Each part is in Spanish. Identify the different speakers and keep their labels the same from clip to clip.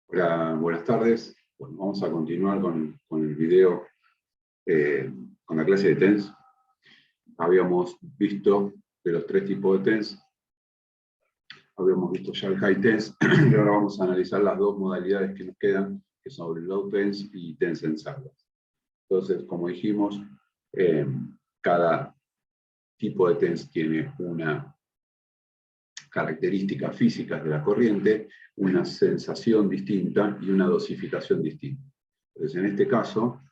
Speaker 1: Hola, buenas tardes. Bueno, vamos a continuar con el video, con la clase de TENS. Habíamos visto de los tres tipos de TENS. Habíamos visto ya el High TENS y ahora vamos a analizar las dos modalidades que nos quedan, que son el Low TENS y TENS en salvas. Entonces, como dijimos, cada tipo de TENS tiene una características físicas de la corriente, una sensación distinta y una dosificación distinta. Entonces, en este caso,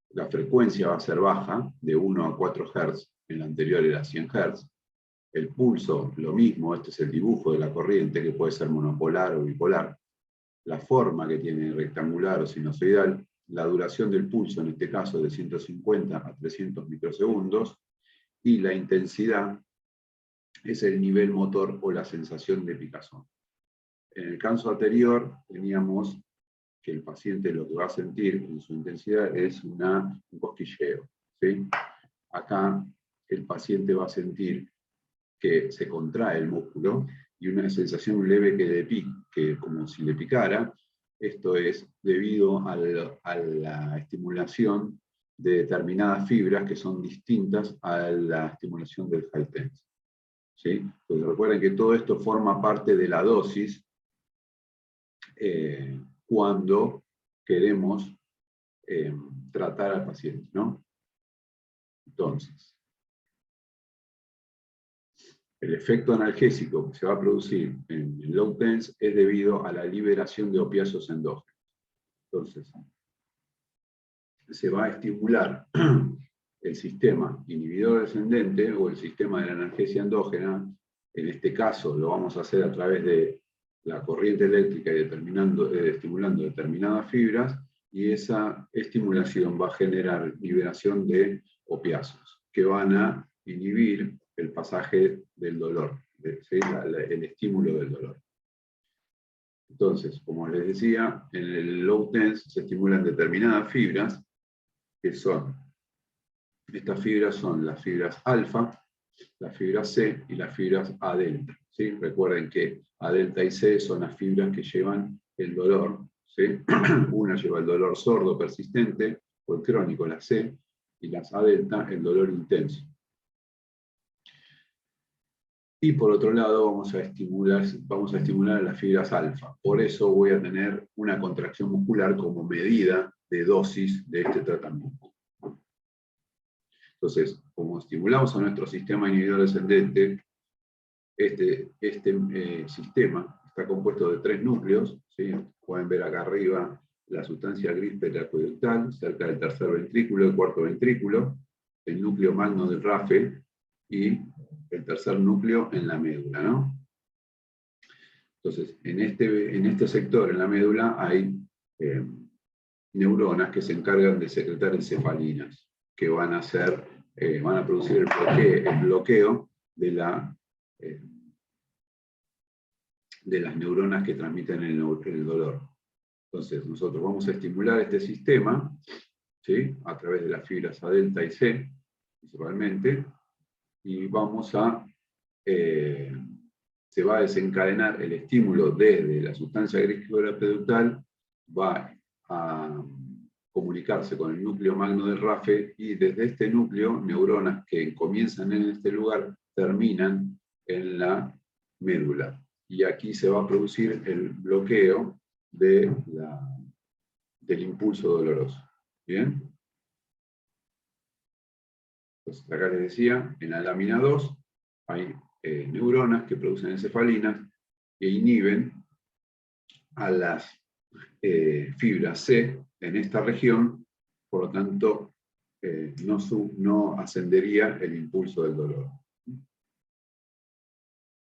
Speaker 1: la frecuencia va a ser baja, de 1 a 4 Hz, en la anterior era 100 Hz. El pulso, lo mismo, este es el dibujo de la corriente, que puede ser monopolar o bipolar. La forma que tiene, rectangular o sinusoidal. La duración del pulso, en este caso, de 150 a 300 microsegundos. Y la intensidad es el nivel motor o la sensación de picazón. En el caso anterior teníamos que el paciente lo que va a sentir en su intensidad es un cosquilleo, ¿sí? Acá el paciente va a sentir que se contrae el músculo y una sensación leve que como si le picara. Esto es debido a la estimulación de determinadas fibras que son distintas a la estimulación del high tense. ¿Sí? Entonces recuerden que todo esto forma parte de la dosis cuando queremos tratar al paciente, ¿no? Entonces, el efecto analgésico que se va a producir en el low tense es debido a la liberación de opiáceos endógenos. Entonces, se va a estimular el sistema inhibidor descendente o el sistema de la analgesia endógena. En este caso lo vamos a hacer a través de la corriente eléctrica y estimulando determinadas fibras, y esa estimulación va a generar liberación de opiáceos que van a inhibir el pasaje del dolor, ¿sí? El estímulo del dolor. Entonces, como les decía, en el low tense se estimulan determinadas fibras, que son, estas fibras son las fibras alfa, las fibras C y las fibras A delta. ¿Sí? Recuerden que A delta y C son las fibras que llevan el dolor. ¿Sí? Una lleva el dolor sordo persistente o el crónico, la C, y las A delta el dolor intenso. Y por otro lado vamos a estimular a las fibras alfa. Por eso voy a tener una contracción muscular como medida de dosis de este tratamiento. Entonces, como estimulamos a nuestro sistema inhibidor descendente, este sistema está compuesto de 3 núcleos, ¿sí? Pueden ver acá arriba la sustancia gris periaqueductal, cerca del tercer ventrículo, el cuarto ventrículo, el núcleo magno del RAFE y el tercer núcleo en la médula, ¿no? Entonces, en este sector, en la médula, hay neuronas que se encargan de secretar encefalinas, que van a producir el bloqueo de las neuronas que transmiten el dolor. Entonces, nosotros vamos a estimular este sistema, ¿sí? A través de las fibras A delta y C, principalmente, y se va a desencadenar el estímulo desde la sustancia gris periaqueductal, va a comunicarse con el núcleo magno del RAFE, y desde este núcleo, neuronas que comienzan en este lugar terminan en la médula. Y aquí se va a producir el bloqueo del impulso doloroso. ¿Bien? Entonces, acá les decía, en la lámina 2 hay neuronas que producen encefalinas que inhiben a las fibras C en esta región, por lo tanto, no ascendería el impulso del dolor.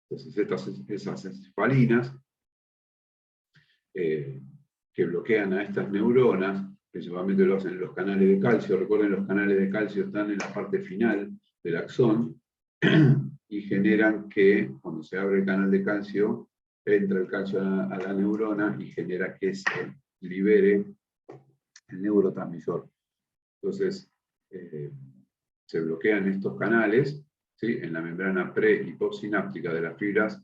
Speaker 1: Entonces, esas encefalinas que bloquean a estas neuronas, principalmente lo hacen en los canales de calcio. Recuerden, los canales de calcio están en la parte final del axón y generan que, cuando se abre el canal de calcio, entra el calcio a la neurona y genera que se libere el neurotransmisor. Entonces, se bloquean estos canales, ¿sí? En la membrana pre y postsináptica de las fibras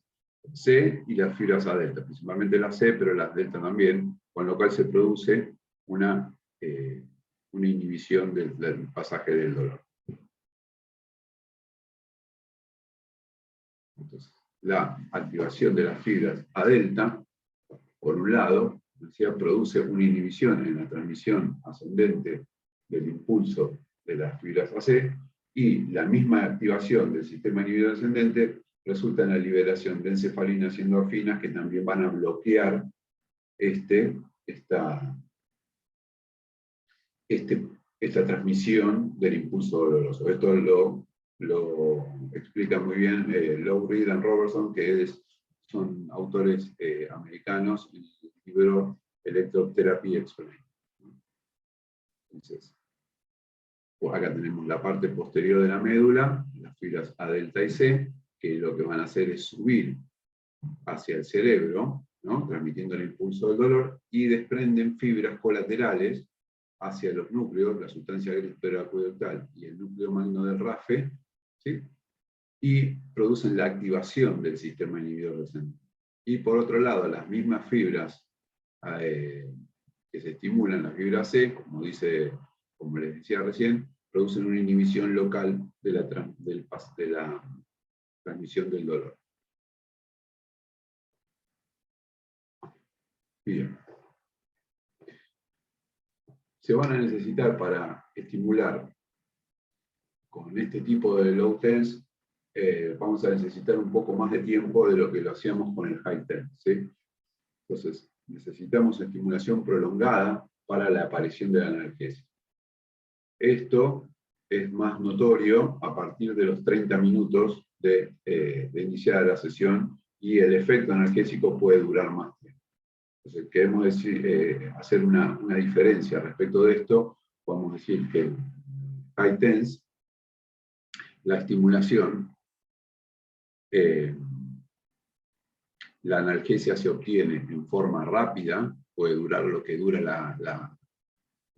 Speaker 1: C y las fibras A delta, principalmente las C, pero las delta también, con lo cual se produce una inhibición del pasaje del dolor. Entonces, la activación de las fibras A delta, por un lado, produce una inhibición en la transmisión ascendente del impulso de las fibras AC, y la misma activación del sistema inhibidor ascendente resulta en la liberación de encefalinas y endorfinas que también van a bloquear esta transmisión del impulso doloroso. Esto lo explica muy bien Low Reed and Robertson, que son autores americanos en el libro Electrotherapy Explained. Entonces, pues acá tenemos la parte posterior de la médula, las fibras A delta y C, que lo que van a hacer es subir hacia el cerebro, ¿no?, transmitiendo el impulso del dolor, y desprenden fibras colaterales hacia los núcleos, la sustancia acueductal y el núcleo magno del RAFE, ¿sí?, y producen la activación del sistema inhibidor descendente. Y por otro lado, las mismas fibras que se estimulan, las fibras C, como les decía recién, producen una inhibición local de la transmisión del dolor. Bien. Se van a necesitar para estimular con este tipo de low tense, vamos a necesitar un poco más de tiempo de lo que lo hacíamos con el high tense, ¿sí? Entonces, necesitamos estimulación prolongada para la aparición de la analgesia. Esto es más notorio a partir de los 30 minutos de iniciar la sesión, y el efecto analgésico puede durar más tiempo. Entonces, queremos hacer una diferencia respecto de esto. Podemos decir que en high tense, la estimulación, la analgesia se obtiene en forma rápida, puede durar lo que dura la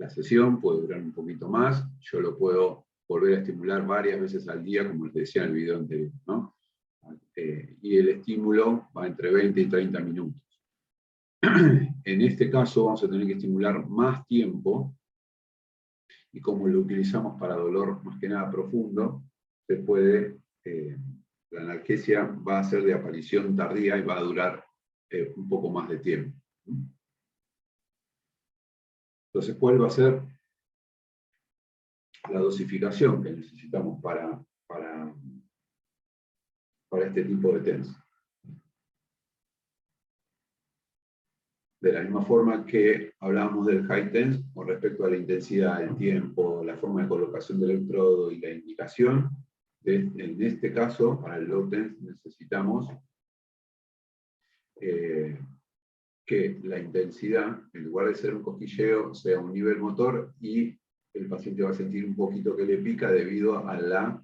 Speaker 1: sesión, puede durar un poquito más. Yo lo puedo volver a estimular varias veces al día, como les decía en el video anterior, ¿no? Y el estímulo va entre 20 y 30 minutos. En este caso vamos a tener que estimular más tiempo, y como lo utilizamos para dolor más que nada profundo, la analgesia va a ser de aparición tardía y va a durar un poco más de tiempo. Entonces, ¿cuál va a ser la dosificación que necesitamos para este tipo de TENS? De la misma forma que hablábamos del high tense con respecto a la intensidad, el tiempo, la forma de colocación del electrodo y la indicación, en este caso, para el low tense, necesitamos que la intensidad, en lugar de ser un cosquilleo, sea un nivel motor, y el paciente va a sentir un poquito que le pica debido a la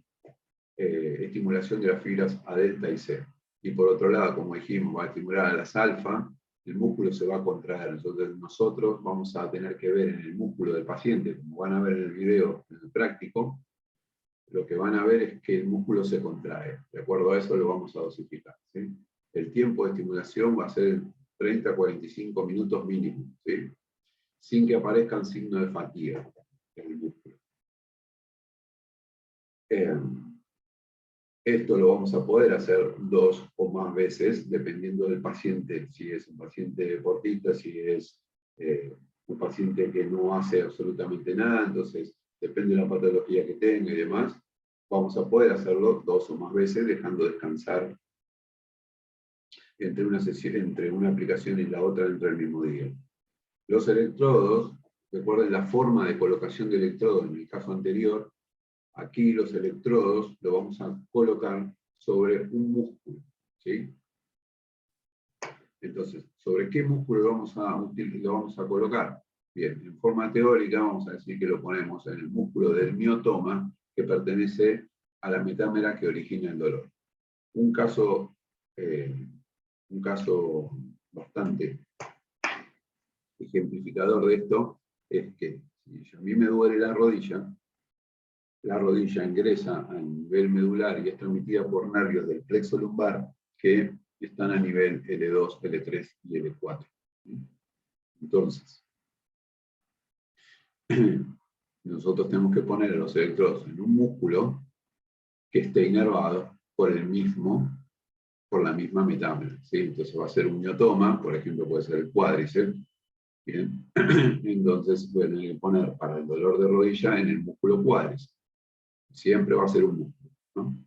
Speaker 1: estimulación de las fibras A delta y C. Y por otro lado, como dijimos, va a estimular a las alfa, el músculo se va a contraer. Entonces nosotros vamos a tener que ver en el músculo del paciente, como van a ver en el video, en el práctico, lo que van a ver es que el músculo se contrae. De acuerdo a eso lo vamos a dosificar, ¿sí? El tiempo de estimulación va a ser 30 a 45 minutos mínimo, ¿sí?, sin que aparezcan signos de fatiga en el músculo. Esto lo vamos a poder hacer 2 o más veces, dependiendo del paciente, si es un paciente deportista, si es un paciente que no hace absolutamente nada, entonces depende de la patología que tenga y demás, vamos a poder hacerlo 2 o más veces, dejando descansar entre una aplicación y la otra dentro del mismo día. Los electrodos, recuerden la forma de colocación de electrodos en el caso anterior. Aquí los electrodos los vamos a colocar sobre un músculo, ¿sí? Entonces, ¿sobre qué músculo lo vamos a colocar? Bien, en forma teórica vamos a decir que lo ponemos en el músculo del miotoma, que pertenece a la metámera que origina el dolor. Un caso bastante ejemplificador de esto es que si a mí me duele la rodilla ingresa a nivel medular y es transmitida por nervios del plexo lumbar que están a nivel L2, L3 y L4. Entonces, nosotros tenemos que poner los electrodos en un músculo que esté inervado por la misma metámera, ¿sí? Entonces va a ser un miotoma, por ejemplo, puede ser el cuádriceps. Bien, entonces voy a tener que poner para el dolor de rodilla en el músculo cuádriceps. Siempre va a ser un músculo, ¿no?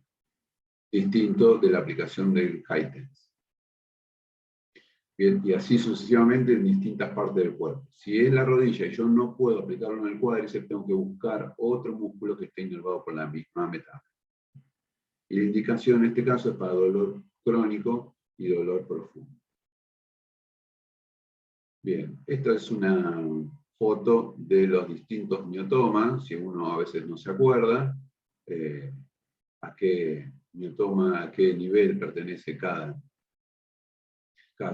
Speaker 1: Distinto de la aplicación del high tense. Bien, y así sucesivamente en distintas partes del cuerpo. Si es la rodilla y yo no puedo aplicarlo en el cuádriceps, tengo que buscar otro músculo que esté inervado por la misma metámera. Y la indicación en este caso es para dolor crónico y dolor profundo. Bien, esta es una foto de los distintos miotomas, si uno a veces no se acuerda, a qué miotoma, a qué nivel pertenece cada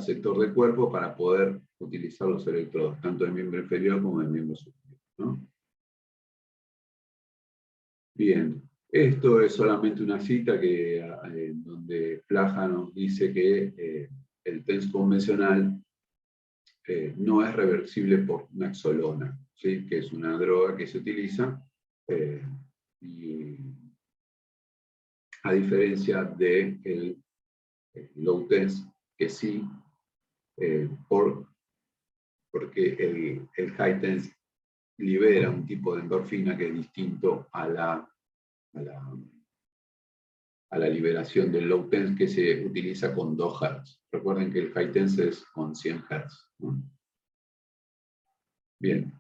Speaker 1: sector del cuerpo para poder utilizar los electrodos, tanto del miembro inferior como del miembro superior, ¿no? Bien, esto es solamente una cita donde Plaja nos dice que el TENS convencional no es reversible por naxolona, ¿sí? Que es una droga que se utiliza, y a diferencia del low TENS, que sí, porque el high TENS libera un tipo de endorfina que es distinto a la liberación del low TENS que se utiliza con 2 Hz. Recuerden que el high TENS es con 100 Hz, ¿no? Bien,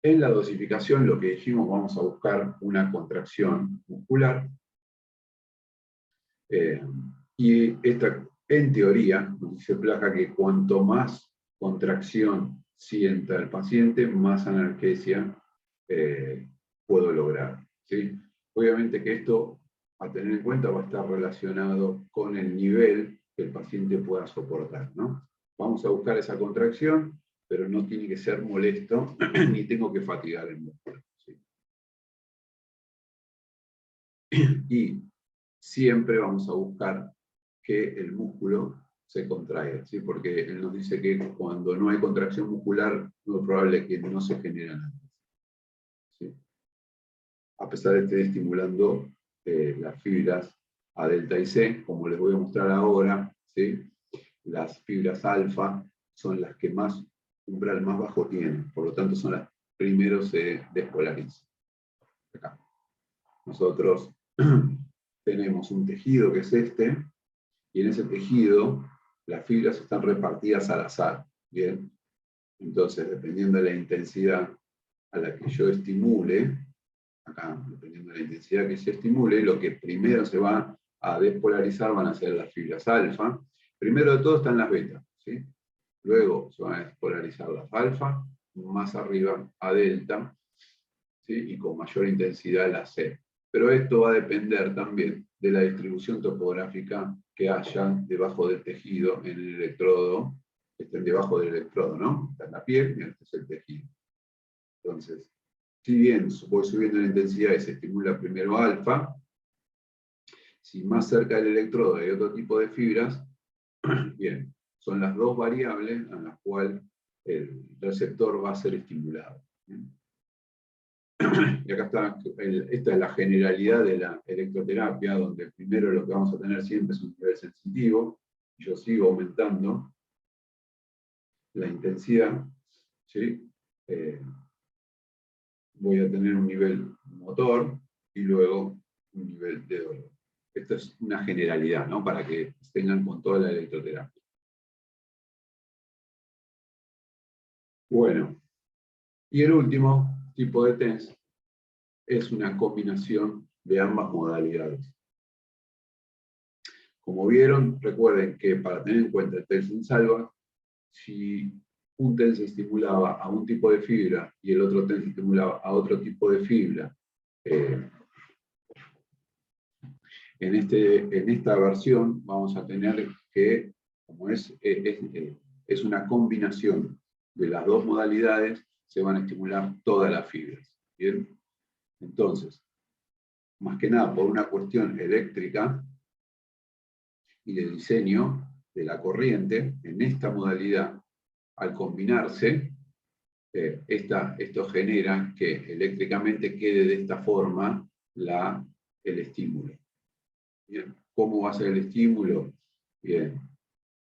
Speaker 1: en la dosificación lo que dijimos, vamos a buscar una contracción muscular, y esta, en teoría, nos dice Plaja que cuanto más contracción sienta el paciente, más analgesia puedo lograr, ¿sí? Obviamente que esto, a tener en cuenta, va a estar relacionado con el nivel que el paciente pueda soportar, ¿no? Vamos a buscar esa contracción, pero no tiene que ser molesto, ni tengo que fatigar el músculo, ¿sí? Y siempre vamos a buscar que el músculo se contraiga, ¿sí? Porque él nos dice que cuando no hay contracción muscular, lo probable es que no se genere nada, ¿sí? A pesar de estar estimulando las fibras A, delta y C, como les voy a mostrar ahora, ¿sí? Las fibras alfa son las que más umbral más bajo tienen, por lo tanto son las primero se despolarizan. Acá. Nosotros tenemos un tejido que es este, y en ese tejido las fibras están repartidas al azar, ¿bien? Entonces, dependiendo de la intensidad a la que yo estimule, acá, dependiendo de la intensidad que se estimule, lo que primero se va a despolarizar van a ser las fibras alfa. Primero de todo están las betas, ¿sí? Luego se van a despolarizar las alfa, más arriba a delta, ¿sí? Y con mayor intensidad la C. Pero esto va a depender también de la distribución topográfica que haya debajo del tejido en el electrodo, que estén debajo del electrodo, ¿no? Está en la piel y este es el tejido. Entonces, si bien voy subiendo la intensidad y se estimula primero alfa, si más cerca del electrodo hay otro tipo de fibras, bien, son las dos variables en las cuales el receptor va a ser estimulado. Y acá está, esta es la generalidad de la electroterapia, donde primero lo que vamos a tener siempre es un nivel sensitivo, y yo sigo aumentando la intensidad, ¿sí? Voy a tener un nivel motor y luego un nivel de dolor. Esto es una generalidad, ¿no? Para que tengan con toda la electroterapia. Bueno, y el último tipo de TENS es una combinación de ambas modalidades. Como vieron, recuerden que para tener en cuenta el TENS en salva, si un TENS estimulaba a un tipo de fibra y el otro TENS estimulaba a otro tipo de fibra, en esta versión vamos a tener que, como es una combinación de las dos modalidades, se van a estimular todas las fibras. ¿Bien? Entonces, más que nada por una cuestión eléctrica y de diseño, de la corriente, en esta modalidad, al combinarse, esto genera que eléctricamente quede de esta forma el estímulo. Bien, ¿cómo va a ser el estímulo? Bien,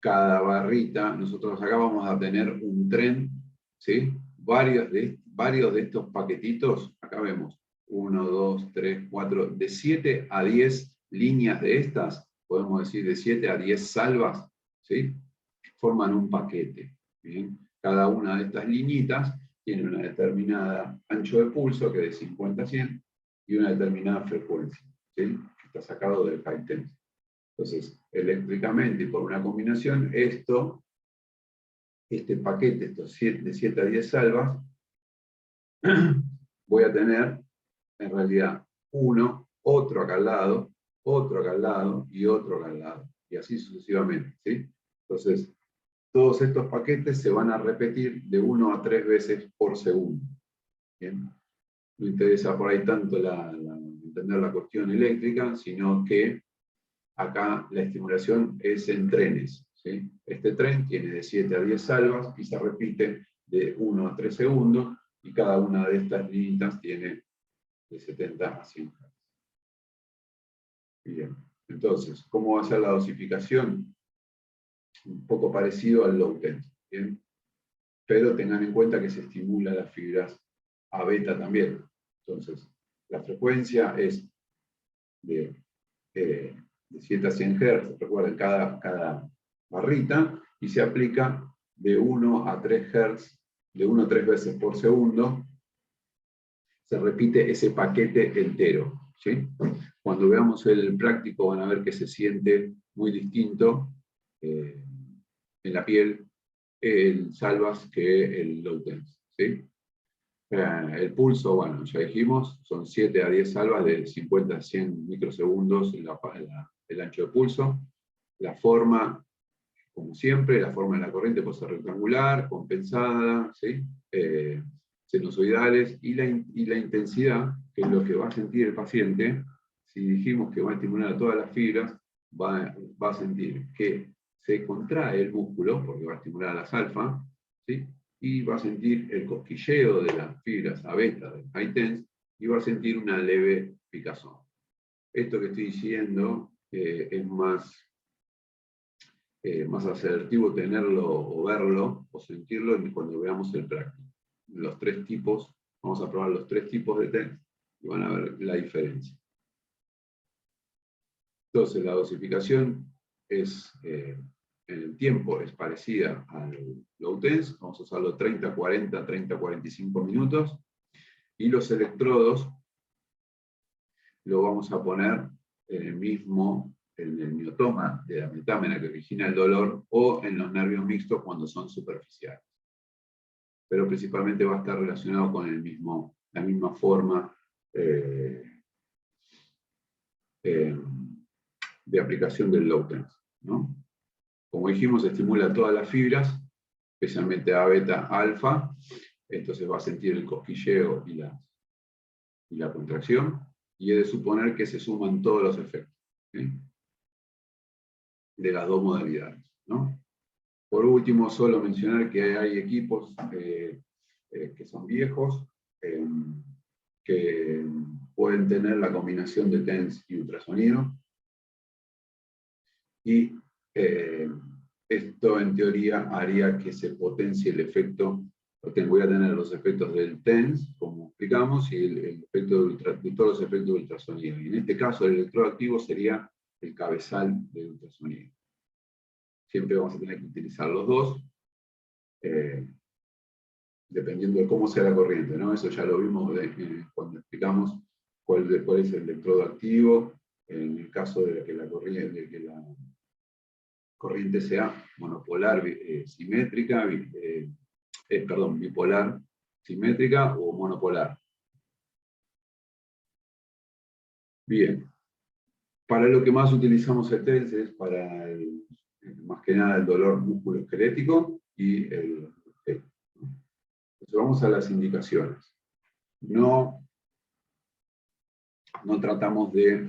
Speaker 1: cada barrita, nosotros acá vamos a tener un tren, ¿sí? Varios de estos paquetitos, acá vemos 1, 2, 3, 4, de 7 a 10 líneas de estas, podemos decir de 7 a 10 salvas, ¿sí? Forman un paquete. ¿Bien? Cada una de estas liñitas tiene una determinada ancho de pulso, que es de 50 a 100, y una determinada frecuencia, ¿sí? Que está sacado del high tension. Entonces, eléctricamente y por una combinación, este paquete, estos de 7 a 10 salvas, voy a tener en realidad uno, otro acá al lado, otro acá al lado y otro acá al lado, y así sucesivamente, ¿sí? Entonces, todos estos paquetes se van a repetir de 1 a 3 veces por segundo. ¿Bien? No interesa por ahí tanto entender la cuestión eléctrica, sino que acá la estimulación es en trenes, ¿sí? Este tren tiene de 7 a 10 salvas y se repite de 1 a 3 segundos, y cada una de estas líneas tiene de 70 a 100 Hz. Bien, entonces, ¿cómo va a ser la dosificación? Un poco parecido al low tension, ¿bien? Pero tengan en cuenta que se estimula las fibras a beta también. Entonces, la frecuencia es de 7 a 100 Hz, recuerden, cada barrita, y se aplica de 1 a 3 Hz, de 1 a 3 veces por segundo, se repite ese paquete entero, ¿sí? Cuando veamos el práctico van a ver que se siente muy distinto en la piel el salvas que el low tense, ¿sí? El pulso, bueno, ya dijimos, son 7 a 10 salvas de 50 a 100 microsegundos el ancho de pulso. La forma, como siempre, la forma de la corriente puede ser rectangular, compensada, ¿sí? Sinusoidales, y la intensidad, que es lo que va a sentir el paciente. Si dijimos que va a estimular a todas las fibras, va a sentir que se contrae el músculo, porque va a estimular a las alfa, ¿sí? Y va a sentir el cosquilleo de las fibras a beta del high tense, y va a sentir una leve picazón. Esto que estoy diciendo es más asertivo tenerlo o verlo o sentirlo cuando veamos el práctico. Los 3 tipos, vamos a probar los 3 tipos de tense y van a ver la diferencia. Entonces, la dosificación es, en el tiempo es parecida al low tense, vamos a usarlo 30, 40, 30, 45 minutos, y los electrodos lo vamos a poner en el miotoma de la metámena que origina el dolor, o en los nervios mixtos cuando son superficiales. Pero principalmente va a estar relacionado con la misma forma de aplicación del low tense, ¿no? Como dijimos, estimula todas las fibras, especialmente a beta, alfa, entonces va a sentir el cosquilleo y la contracción, y he de suponer que se suman todos los efectos, ¿sí? De las dos modalidades, ¿no? Por último, solo mencionar que hay equipos que son viejos, que pueden tener la combinación de TENS y ultrasonido, y esto en teoría haría que se potencie el efecto, porque voy a tener los efectos del TENS, como explicamos, y el efecto de todos los efectos de ultrasonido. Y en este caso el electrodo activo sería el cabezal del ultrasonido. Siempre vamos a tener que utilizar los dos, dependiendo de cómo sea la corriente, ¿no? Eso ya lo vimos cuando explicamos cuál es el electrodo activo, en el caso de que la corriente sea monopolar, simétrica, bipolar, simétrica o monopolar. Bien. Para lo que más utilizamos el TENS es para más que nada el dolor musculoesquelético y el... Entonces vamos a las indicaciones. No tratamos de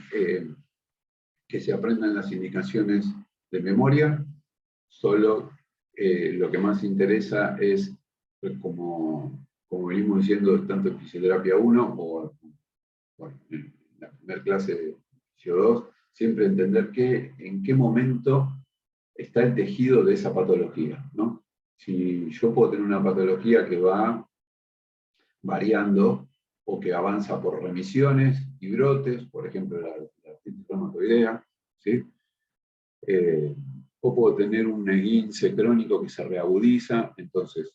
Speaker 1: que se aprendan las indicaciones de memoria, Solo lo que más interesa es, pues, como venimos diciendo, tanto en fisioterapia 1 o bueno, en la primera clase de fisio 2, siempre entender en qué momento está el tejido de esa patología, ¿no? Si yo puedo tener una patología que va variando o que avanza por remisiones y brotes, por ejemplo la artritis reumatoidea, ¿sí? O puedo tener un esguince crónico que se reagudiza. Entonces,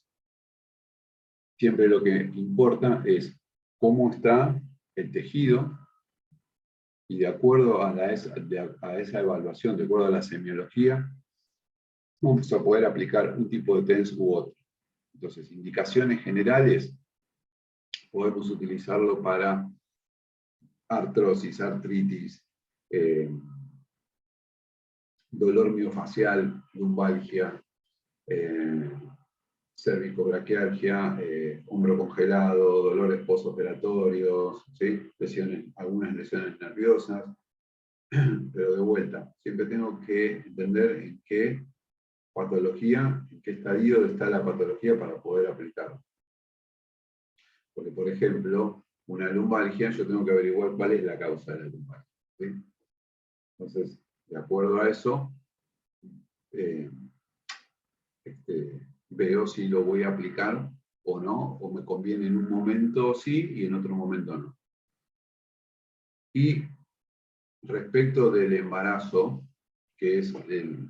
Speaker 1: siempre lo que importa es cómo está el tejido, y de acuerdo a esa evaluación, de acuerdo a la semiología, vamos a poder aplicar un tipo de TENS u otro. Entonces, indicaciones generales, podemos utilizarlo para artrosis, artritis, dolor miofacial, lumbalgia, cervicobraquialgia, hombro congelado, dolores postoperatorios, ¿sí? Algunas lesiones nerviosas, pero de vuelta, siempre tengo que entender en qué patología, en qué estadio está la patología para poder aplicarlo. Porque, por ejemplo, una lumbalgia, yo tengo que averiguar cuál es la causa de la lumbalgia, ¿sí? Entonces, de acuerdo a eso, veo si lo voy a aplicar o no, o me conviene en un momento sí y en otro momento no. Y respecto del embarazo, que es el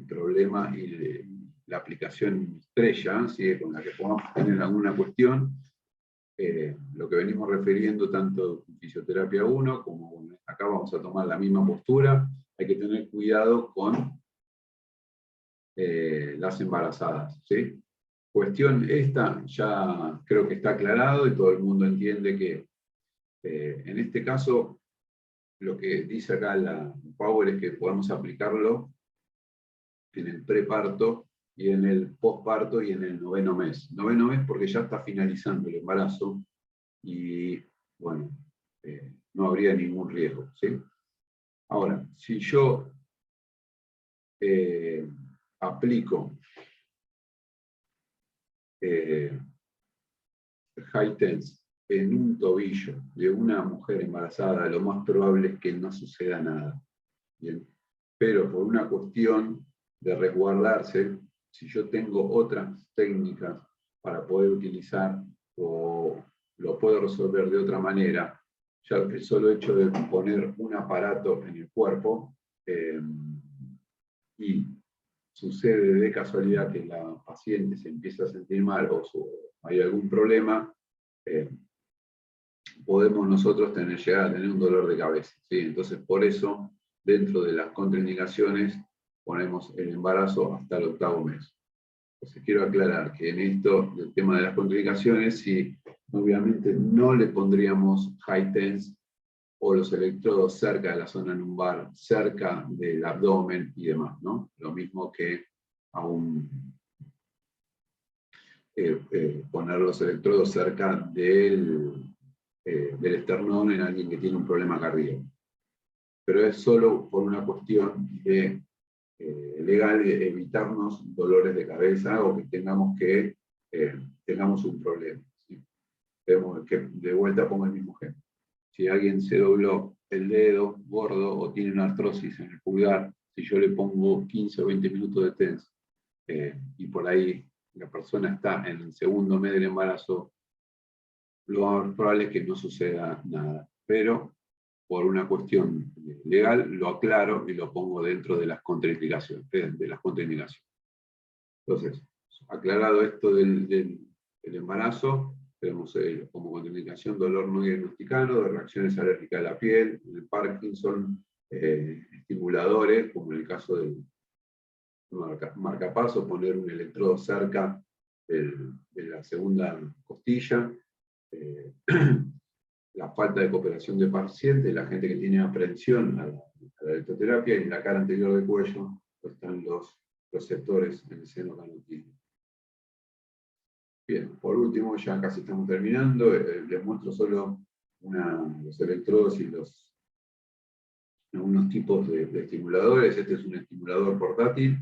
Speaker 1: problema y la aplicación estrella, ¿sí? Con la que podamos tener alguna cuestión, lo que venimos refiriendo tanto en fisioterapia 1 como acá vamos a tomar la misma postura, hay que tener cuidado con las embarazadas, ¿sí? Cuestión esta ya creo que está aclarado y todo el mundo entiende que en este caso lo que dice acá la Power es que podemos aplicarlo en el preparto y en el posparto y en el 9º mes. 9º mes porque ya está finalizando el embarazo y, bueno, no habría ningún riesgo, ¿sí? Ahora, si yo aplico high TENS en un tobillo de una mujer embarazada, lo más probable es que no suceda nada. ¿Bien? Pero por una cuestión de resguardarse, si yo tengo otras técnicas para poder utilizar o lo puedo resolver de otra manera, ya el solo hecho de poner un aparato en el cuerpo y sucede de casualidad que la paciente se empieza a sentir mal o hay algún problema, podemos nosotros llegar a tener un dolor de cabeza, ¿sí? Entonces, por eso, dentro de las contraindicaciones, ponemos el embarazo hasta el 8º mes. Entonces, quiero aclarar que en esto, el tema de las contraindicaciones, sí, obviamente no le pondríamos high TENS o los electrodos cerca de la zona lumbar, cerca del abdomen y demás, ¿no? Lo mismo que a poner los electrodos cerca del esternón en alguien que tiene un problema cardíaco. Pero es solo por una cuestión de legal de evitarnos dolores de cabeza o que tengamos un problema, ¿sí? Vemos que de vuelta pongo el mismo ejemplo. Si alguien se dobló el dedo gordo o tiene una artrosis en el pulgar, si yo le pongo 15 o 20 minutos de TENS y por ahí la persona está en el 2º mes del embarazo, lo más probable es que no suceda nada. Pero por una cuestión legal lo aclaro y lo pongo dentro de las contraindicaciones. Entonces, aclarado esto del embarazo, tenemos como contraindicación dolor no diagnosticado, de reacciones alérgicas de la piel, el Parkinson, estimuladores, como en el caso del marcapaso, poner un electrodo cerca de la segunda costilla, la falta de cooperación de paciente, la gente que tiene aprensión a la electroterapia, y en la cara anterior del cuello están los receptores en el seno carotídeo. Bien, por último, ya casi estamos terminando, les muestro solo los electrodos y algunos tipos de estimuladores. Este es un estimulador portátil,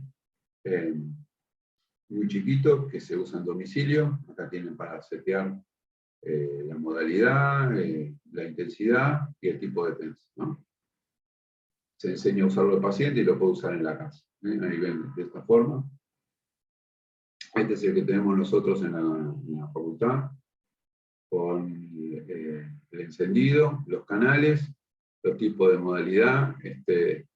Speaker 1: muy chiquito que se usa en domicilio. Acá tienen para setear la modalidad, la intensidad y el tipo de TENS, ¿no? Se enseña a usarlo al paciente y lo puede usar en la casa. Ahí ven de esta forma. Este es el que tenemos nosotros en la facultad, con el encendido, los canales, los tipos de modalidad.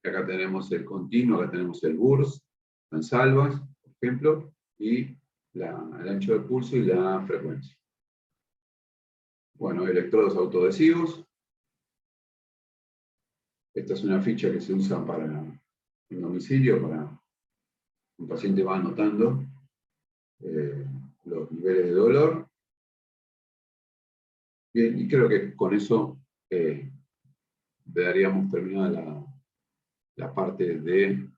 Speaker 1: Acá tenemos el continuo, acá tenemos el burst, mansalvas, por ejemplo, y el ancho de pulso y la frecuencia. Bueno, electrodos autoadhesivos. Esta es una ficha que se usa para el domicilio, para un paciente va anotando los niveles de dolor. Bien, y creo que con eso daríamos terminada la parte de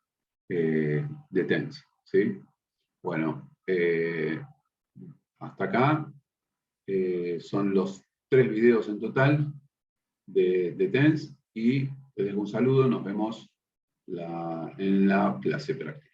Speaker 1: TENS, ¿sí? Bueno, hasta acá son los 3 videos en total de TENS, y les dejo un saludo, nos vemos en la clase práctica.